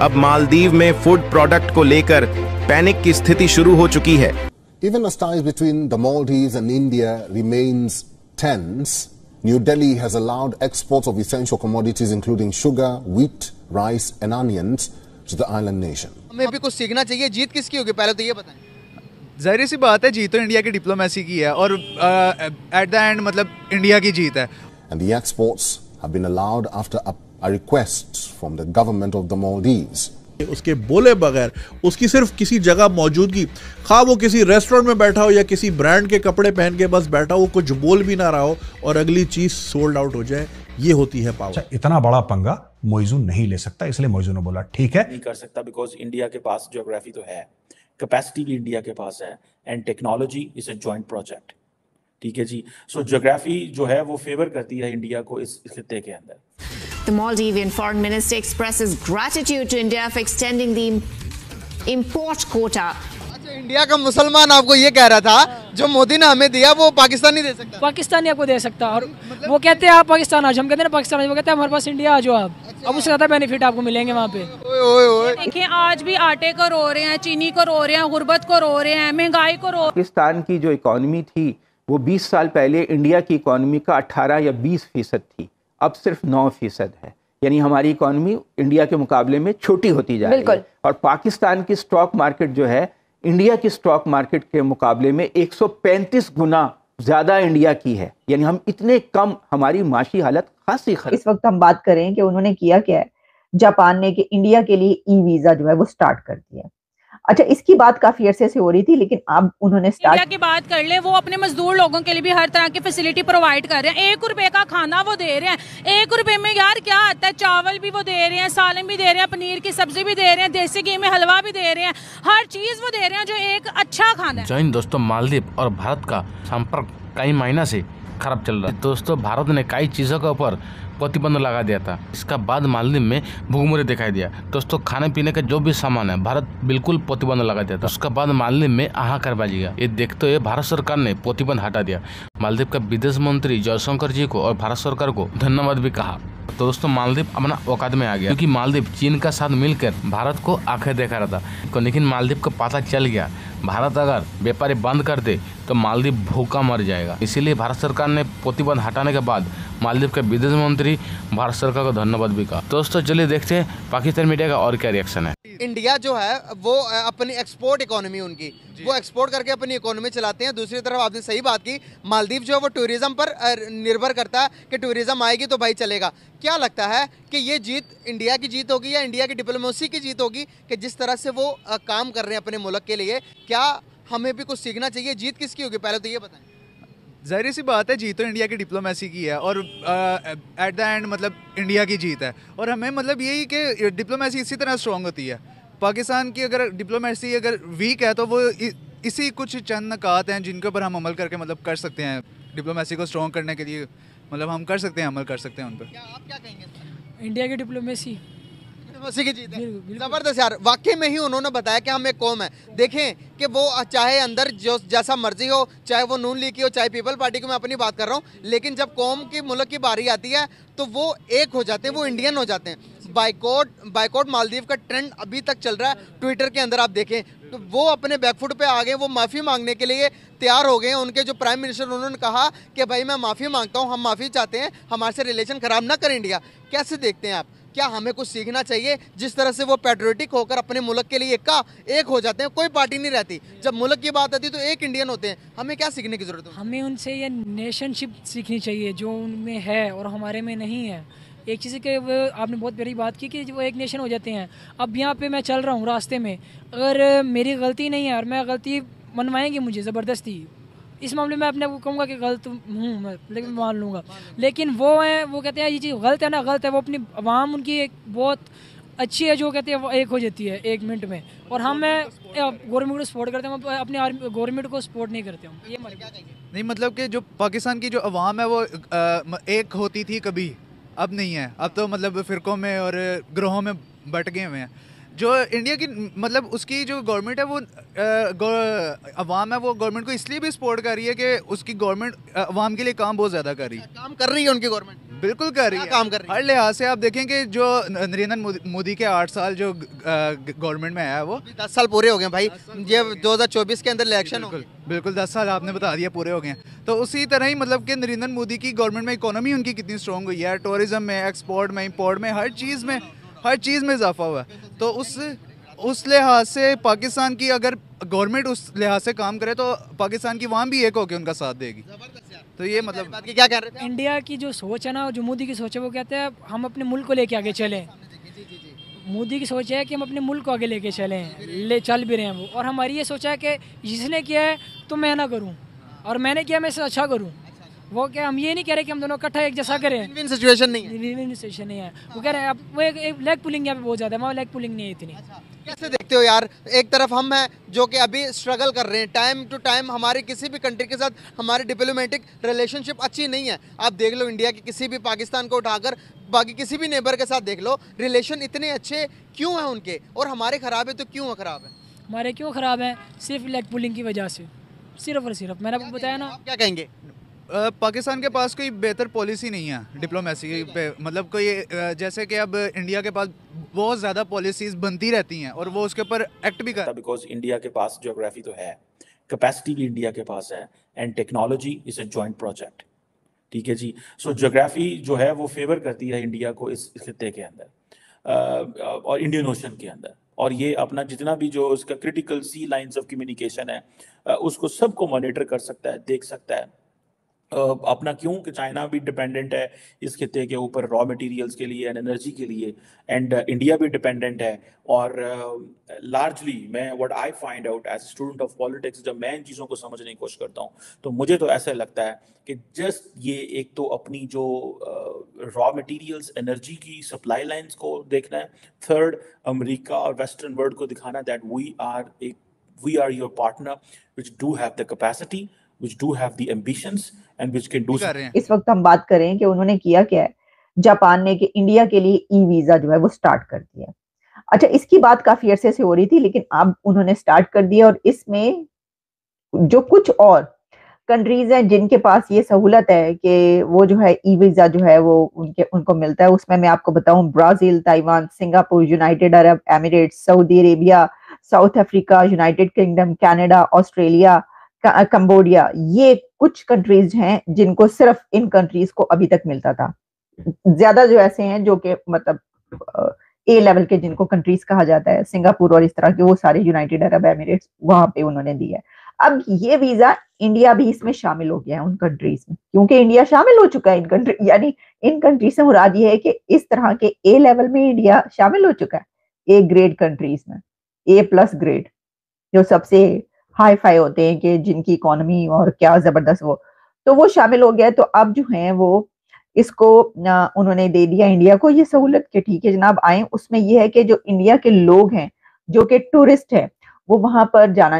अब मालदीव में food product को लेकर पैनिक की स्थिति शुरू हो चुकी है। Even as ties between the Maldives and India remains tense, New Delhi has allowed exports of essential commodities including sugar, wheat, rice and onions to the island nation. हमें भी कुछ सीखना चाहिए। जीत किसकी होगी पहले तो ये बताएं। जाहिर सी बात है, जीत तो इंडिया की डिप्लोमेसी की है और एट द एंड मतलब इंडिया की जीत है। And the exports have been allowed after a request from the government of the Maldives. उसके बोले बगैर, उसकी सिर्फ किसी जगह मौजूदगी, खा वो किसी रेस्टोरेंट में बैठा हो या किसी ब्रांड के कपड़े पहन के बस बैठा हो, कुछ बोल भी ना रहा हो और अगली चीज सोल्ड आउट हो जाए, ये होती है पावर। इतना बड़ा पंगा मोइजू नहीं ले सकता, इसलिए मोइजू ने बोला ठीक है। नहीं कर सकता बिकॉज इंडिया के पास ज्योग्राफी तो है, कैपेसिटी भी इंडिया के पास है and technology is a joint project. ठीक है जी, सो ज्योग्राफी जो है वो फेवर करती है इंडिया को इस खित्ते के अंदर। The Maldivian foreign minister expresses gratitude to India for extending the import quota. अच्छा, इंडिया का मुसलमान आपको ये कह रहा था जो मोदी ने हमें दिया वो पाकिस्तान नहीं दे सकता। पाकिस्तान आपको दे सकता और वो कहते हैं आप पाकिस्तान आ जाओ, हम कहते हैं ना पाकिस्तान आ जाओ, वो कहते हैं हमारे पास इंडिया आ जाओ आप। अब उससे ज्यादा बेनिफिट आपको मिलेंगे वहाँ पे। देखिए आज भी आटे को रो रहे हैं, चीनी को रो रहे हैं, गुर्बत को रो रहे हैं, महंगाई को रो। पाकिस्तान की जो इकॉनमी थी वो 20 साल पहले इंडिया की इकॉनमी का 18 या 20% थी, अब सिर्फ 9% है। यानी हमारी इकॉनमी इंडिया के मुकाबले में छोटी होती जा रही है और पाकिस्तान की स्टॉक मार्केट जो है इंडिया की स्टॉक मार्केट के मुकाबले में 135 गुना ज्यादा इंडिया की है। यानी हम इतने कम, हमारी माशी हालत खासी खराब। इस वक्त हम बात करें कि उन्होंने किया क्या है, जापान ने कि इंडिया के लिए ई वीजा जो है वो स्टार्ट कर दिया। अच्छा, इसकी बात काफी अरसे से हो रही थी लेकिन अब उन्होंने इंडिया की बात कर ले, वो अपने मजदूर लोगों के लिए भी हर तरह की फैसिलिटी प्रोवाइड कर रहे हैं। 1 रुपए का खाना वो दे रहे हैं। 1 रुपए में यार क्या आता है, चावल भी वो दे रहे हैं, सालन भी दे रहे हैं, पनीर की सब्जी भी दे रहे हैं, देसी घी में हलवा भी दे रहे हैं, हर चीज वो दे रहे हैं जो एक अच्छा खाना है। जय हिंद दोस्तों, मालदीव और भारत का संपर्क कई महीना से खराब चल रहा है। दोस्तों, भारत ने कई चीजों के ऊपर प्रतिबंध लगा दिया था, इसका बाद मालदीव में भूखमरी दिखाई दिया। दोस्तों, खाने पीने का जो भी सामान है भारत बिल्कुल प्रतिबंध लगा दिया था, उसके बाद मालदीव में हाहाकार बाजी गया। ये देखते हुए भारत सरकार ने प्रतिबंध हटा दिया। मालदीव का विदेश मंत्री जयशंकर जी को और भारत सरकार को धन्यवाद भी कहा। तो दोस्तों, मालदीव अपना औकात में आ गया क्योंकि मालदीव चीन का साथ मिलकर भारत को आंखें देखा रहा था, लेकिन मालदीव को पता चल गया भारत अगर व्यापारी बंद कर दे तो मालदीव भूखा मर जाएगा। इसीलिए भारत सरकार ने प्रतिबंध हटाने के बाद मालदीव के विदेश मंत्री भारत सरकार को धन्यवाद भी कहा। दोस्तों, चलिए देखते हैं पाकिस्तान मीडिया का और क्या रिएक्शन है। इंडिया जो है वो अपनी एक्सपोर्ट इकोनॉमी उनकी, वो एक्सपोर्ट करके अपनी इकोनॉमी चलाते हैं। दूसरी तरफ आपने सही बात की, मालदीव जो है वो टूरिज्म पर निर्भर करता है कि टूरिज्म आएगी तो भाई चलेगा। क्या लगता है कि ये जीत इंडिया की जीत होगी या इंडिया की डिप्लोमेसी की जीत होगी कि जिस तरह से वो काम कर रहे हैं अपने मुल्क के लिए? क्या हमें भी कुछ सीखना चाहिए? जीत किसकी होगी पहले तो ये बताएं। जाहिर सी बात है, जीत तो इंडिया की डिप्लोमेसी की है और एट द एंड मतलब इंडिया की जीत है। और हमें मतलब यही कि डिप्लोमेसी इसी तरह स्ट्रॉन्ग होती है। पाकिस्तान की अगर डिप्लोमेसी अगर वीक है तो वो इसी कुछ चंद नकात हैं जिनके ऊपर हम अमल करके मतलब कर सकते हैं। डिप्लोमेसी को स्ट्रॉन्ग करने के लिए मतलब हम कर सकते हैं, अमल कर सकते हैं उन पर। आप क्या कहेंगे? इंडिया की डिप्लोमेसी की जीत है। जबरदस्त यार, वाकई में ही उन्होंने बताया कि हम एक कौम है। देखें कि वो चाहे अंदर जो जैसा मर्जी हो, चाहे वो नून लीग की हो, चाहे पीपल पार्टी की, मैं अपनी बात कर रहा हूँ, लेकिन जब कौम की मुल्क की बारी आती है तो वो एक हो जाते हैं, वो इंडियन हो जाते हैं। बाइकआउट मालदीव का ट्रेंड अभी तक चल रहा है। ट्विटर के अंदर आप देखें तो वो अपने बैकफुट पे आ गए, वो माफ़ी मांगने के लिए तैयार हो गए। उनके जो प्राइम मिनिस्टर उन्होंने कहा कि भाई मैं माफ़ी मांगता हूँ, हम माफ़ी चाहते हैं, हमारे से रिलेशन ख़राब ना करें इंडिया। कैसे देखते हैं आप? क्या हमें कुछ सीखना चाहिए जिस तरह से वो पैट्रियोटिक होकर अपने मुल्क के लिए एक हो जाते हैं? कोई पार्टी नहीं रहती, जब मुल्क की बात आती है तो एक इंडियन होते हैं। हमें क्या सीखने की जरूरत है? हमें उनसे ये नेशनशिप सीखनी चाहिए जो उनमें है और हमारे में नहीं है। एक चीज़ कि वो आपने बहुत बड़ी बात की कि वो एक नेशन हो जाते हैं। अब यहाँ पे मैं चल रहा हूँ रास्ते में, अगर मेरी गलती नहीं है और मैं गलती मनवाएंगे मुझे ज़बरदस्ती, इस मामले में अपने को कहूँगा कि गलत हूँ मैं, लेकिन मान लूँगा। लेकिन वो है, वो कहते हैं ये चीज़ गलत है ना, गलत है। वो अपनी आवाम उनकी एक बहुत अच्छी है जो कहते हैं वो एक हो जाती है 1 मिनट में। और हम गवर्नमेंट को सपोर्ट करते हैं, हम अपनी गवर्नमेंट को सपोर्ट नहीं करते हम। ये नहीं मतलब कि जो पाकिस्तान की जो अवाम है वो एक होती थी कभी, अब नहीं है। अब तो मतलब फ़िरक़ों में और ग्रोहों में बट गए हुए हैं। जो इंडिया की मतलब उसकी जो गवर्नमेंट है वो अवाम है, वो गवर्नमेंट को इसलिए भी सपोर्ट कर रही है कि उसकी गवर्नमेंट अवाम के लिए काम बहुत ज़्यादा कर रही है। काम कर रही है उनकी गवर्नमेंट। बिल्कुल कर रही है, काम कर रही है। हर लिहाज से आप देखें कि जो नरेंद्र मोदी के 8 साल जो गवर्नमेंट में आया वो 10 साल पूरे हो गए भाई, ये 2024 के अंदर इलेक्शन बिल्कुल बिल्कुल 10 साल आपने बता दिया पूरे हो गए हैं। तो उसी तरह ही मतलब कि नरेंद्र मोदी की गवर्नमेंट में इकोनॉमी उनकी कितनी स्ट्रॉन्ग हुई है, टूरिज्म में, एक्सपोर्ट में, इंपोर्ट में, हर चीज़ में इजाफा हुआ है। तो उस लिहाज से पाकिस्तान की अगर गवर्नमेंट उस लिहाज से काम करे तो पाकिस्तान की वहाँ भी एक होकर उनका साथ देगी। तो ये मतलब क्या कह रहे थे? इंडिया की जो सोच है ना, जो मोदी की सोच है, वो कहते हैं हम अपने मुल्क को लेके आगे चलें। मोदी की सोच है कि हम अपने मुल्क को आगे लेके चल भी रहे हैं वो, और हमारी ये सोच है कि जिसने किया है तो मैं ना करूं, और मैंने किया मैं इससे अच्छा करूं। वो क्या, हम ये नहीं कह रहे कि हम दोनों इकट्ठा एक जैसा करें, विन सिचुएशन नहीं है, विन सिचुएशन नहीं है। वो कह रहे हैं अब वो एक लेग पुलिंग यहाँ पे बहुत ज़्यादा है, वहाँ लेग पुलिंग नहीं है इतनी। कैसे देखते हो यार, एक तरफ हम हैं जो कि अभी स्ट्रगल कर रहे हैं, टाइम टू टाइम हमारी किसी भी कंट्री के साथ हमारी डिप्लोमेटिक रिलेशनशिप अच्छी नहीं है। आप देख लो इंडिया के किसी भी, पाकिस्तान को उठाकर बाकी किसी भी नेबर के साथ देख लो, रिलेशन इतने अच्छे क्यों हैं उनके, और हमारे खराब है तो क्यों खराब है? हमारे क्यों ख़राब हैं? सिर्फ लेग पुलिंग की वजह से, सिर्फ और सिर्फ। मैंने आपको बताया ना। आप क्या कहेंगे? पाकिस्तान के पास कोई बेहतर पॉलिसी नहीं है डिप्लोमेसी पे, मतलब कोई जैसे कि अब इंडिया के पास बहुत ज़्यादा पॉलिसीज़ बनती रहती हैं और वो उसके ऊपर एक्ट भी कर, बिकॉज इंडिया के पास ज्योग्राफी तो है, कैपेसिटी भी इंडिया के पास है, and technology is a joint project. ठीक है जी। सो ज्योग्राफी जो है वो फेवर करती है इंडिया को इस खित्ते के अंदर और इंडियन ओशन के अंदर, और ये अपना जितना भी जो उसका critical sea lines of communication है उसको सबको मॉनिटर कर सकता है, देख सकता है। अपना क्यों कि चाइना भी डिपेंडेंट है इस खित्ते के ऊपर रॉ मटेरियल्स के लिए एंड एनर्जी के लिए, एंड इंडिया भी डिपेंडेंट है। और लार्जली मैं what I find out as student of politics, जब मैं इन चीज़ों को समझने की कोशिश करता हूँ तो मुझे तो ऐसा लगता है कि जस्ट ये एक तो अपनी जो रॉ मटेरियल्स एनर्जी की सप्लाई लाइंस को देखना है, थर्ड अमेरिका और वेस्टर्न वर्ल्ड को दिखाना that we are your partner which do have the capacity, which do have the ambitions and which can do इस वक्त हम बात करें कि उन्होंने किया क्या है। जापान ने कि इंडिया के लिए ई वीजा जो है वो स्टार्ट कर दिया। अच्छा, इसकी बात काफी अरसे से हो रही थी, लेकिन अब उन्होंने स्टार्ट कर दिया, और इसमें जो कुछ और कंट्रीज हैं जिनके पास ये सहूलत है कि वो जो है ई वीजा जो है वो उनको मिलता है, उसमें मैं आपको बताऊं Brazil, Taiwan, Singapore, United Arab Emirates, Saudi Arabia, south Africa, United kingdom, Canada, Australia, Cambodia, ये कुछ कंट्रीज हैं जिनको सिर्फ इन कंट्रीज को अभी तक मिलता था। ज्यादा जो ऐसे हैं जो कि मतलब ए लेवल के जिनको कंट्रीज कहा जाता है, सिंगापुर और इस तरह के, वो सारे यूनाइटेड अरब एमिरेट्स वहां पे उन्होंने दिया है। अब ये वीजा इंडिया भी इसमें शामिल हो गया है उन कंट्रीज में, क्योंकि इंडिया शामिल हो चुका है इन कंट्री, यानी इन कंट्री से मुराद ये है कि इस तरह के ए लेवल में इंडिया शामिल हो चुका है, ए ग्रेड कंट्रीज में, ए+ ग्रेड, जो सबसे हाई फाई होते हैं कि जिनकी इकोनॉमी और क्या जबरदस्त तो वो शामिल हो गया है। तो अब जो है वो इसको उन्होंने दे दिया इंडिया को ये सहूलत कि ठीक है जनाब आए। उसमें ये है कि जो इंडिया के लोग हैं जो कि टूरिस्ट हैं वो वहां पर जाना